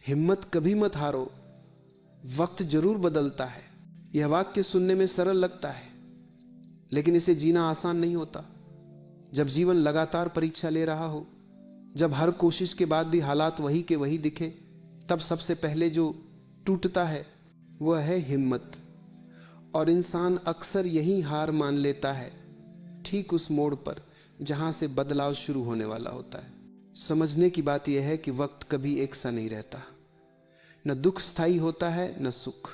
हिम्मत कभी मत हारो, वक्त जरूर बदलता है। यह वाक्य सुनने में सरल लगता है, लेकिन इसे जीना आसान नहीं होता। जब जीवन लगातार परीक्षा ले रहा हो, जब हर कोशिश के बाद भी हालात वही के वही दिखे, तब सबसे पहले जो टूटता है वह है हिम्मत। और इंसान अक्सर यही हार मान लेता है, ठीक उस मोड़ पर जहां से बदलाव शुरू होने वाला होता है। समझने की बात यह है कि वक्त कभी एक सा नहीं रहता, न दुख स्थायी होता है न सुख।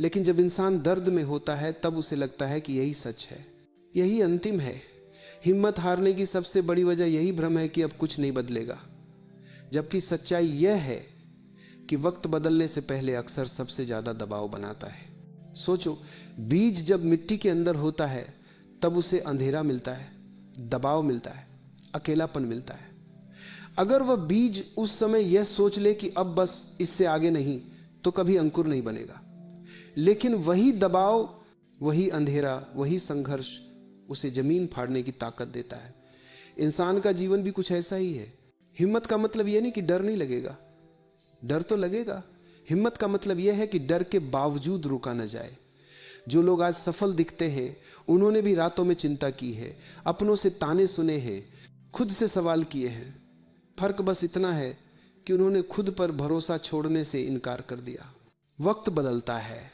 लेकिन जब इंसान दर्द में होता है तब उसे लगता है कि यही सच है, यही अंतिम है। हिम्मत हारने की सबसे बड़ी वजह यही भ्रम है कि अब कुछ नहीं बदलेगा, जबकि सच्चाई यह है कि वक्त बदलने से पहले अक्सर सबसे ज्यादा दबाव बनाता है। सोचो, बीज जब मिट्टी के अंदर होता है तब उसे अंधेरा मिलता है, दबाव मिलता है, अकेलापन मिलता है। अगर वह बीज उस समय यह सोच ले कि अब बस इससे आगे नहीं, तो कभी अंकुर नहीं बनेगा। लेकिन वही दबाव, वही अंधेरा, वही संघर्ष उसे जमीन फाड़ने की ताकत देता है। इंसान का जीवन भी कुछ ऐसा ही है। हिम्मत का मतलब यह नहीं कि डर नहीं लगेगा, डर तो लगेगा। हिम्मत का मतलब यह है कि डर के बावजूद रुका न जाए। जो लोग आज सफल दिखते हैं, उन्होंने भी रातों में चिंता की है, अपनों से ताने सुने हैं, खुद से सवाल किए हैं। फर्क बस इतना है कि उन्होंने खुद पर भरोसा छोड़ने से इनकार कर दिया। वक्त बदलता है,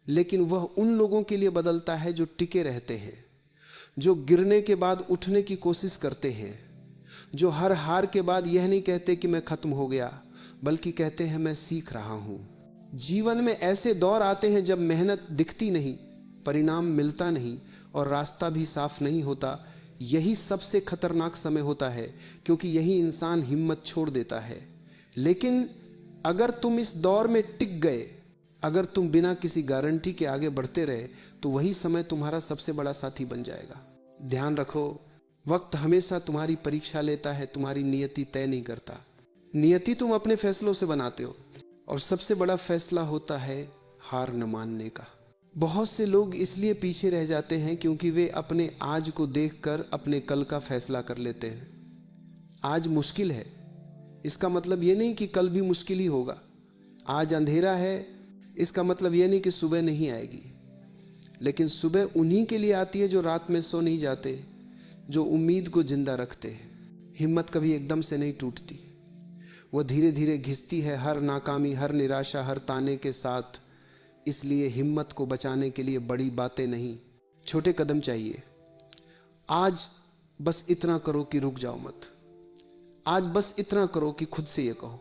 लेकिन वह उन लोगों के लिए बदलता है जो टिके रहते हैं, जो गिरने के बाद उठने की कोशिश करते हैं, जो हर हार के बाद यह नहीं कहते कि मैं खत्म हो गया, बल्कि कहते हैं मैं सीख रहा हूं। जीवन में ऐसे दौर आते हैं जब मेहनत दिखती नहीं, परिणाम मिलता नहीं और रास्ता भी साफ नहीं होता। यही सबसे खतरनाक समय होता है, क्योंकि यही इंसान हिम्मत छोड़ देता है। लेकिन अगर तुम इस दौर में टिक गए, अगर तुम बिना किसी गारंटी के आगे बढ़ते रहे, तो वही समय तुम्हारा सबसे बड़ा साथी बन जाएगा। ध्यान रखो, वक्त हमेशा तुम्हारी परीक्षा लेता है, तुम्हारी नियति तय नहीं करता। नियति तुम अपने फैसलों से बनाते हो, और सबसे बड़ा फैसला होता है हार न मानने का। बहुत से लोग इसलिए पीछे रह जाते हैं क्योंकि वे अपने आज को देखकर अपने कल का फैसला कर लेते हैं। आज मुश्किल है, इसका मतलब यह नहीं कि कल भी मुश्किल ही होगा। आज अंधेरा है, इसका मतलब यह नहीं कि सुबह नहीं आएगी। लेकिन सुबह उन्हीं के लिए आती है जो रात में सो नहीं जाते, जो उम्मीद को जिंदा रखते हैं। हिम्मत कभी एकदम से नहीं टूटती, वह धीरे धीरे घिसती है, हर नाकामी, हर निराशा, हर ताने के साथ। इसलिए हिम्मत को बचाने के लिए बड़ी बातें नहीं, छोटे कदम चाहिए। आज बस इतना करो कि रुक जाओ मत। आज बस इतना करो कि खुद से ये कहो,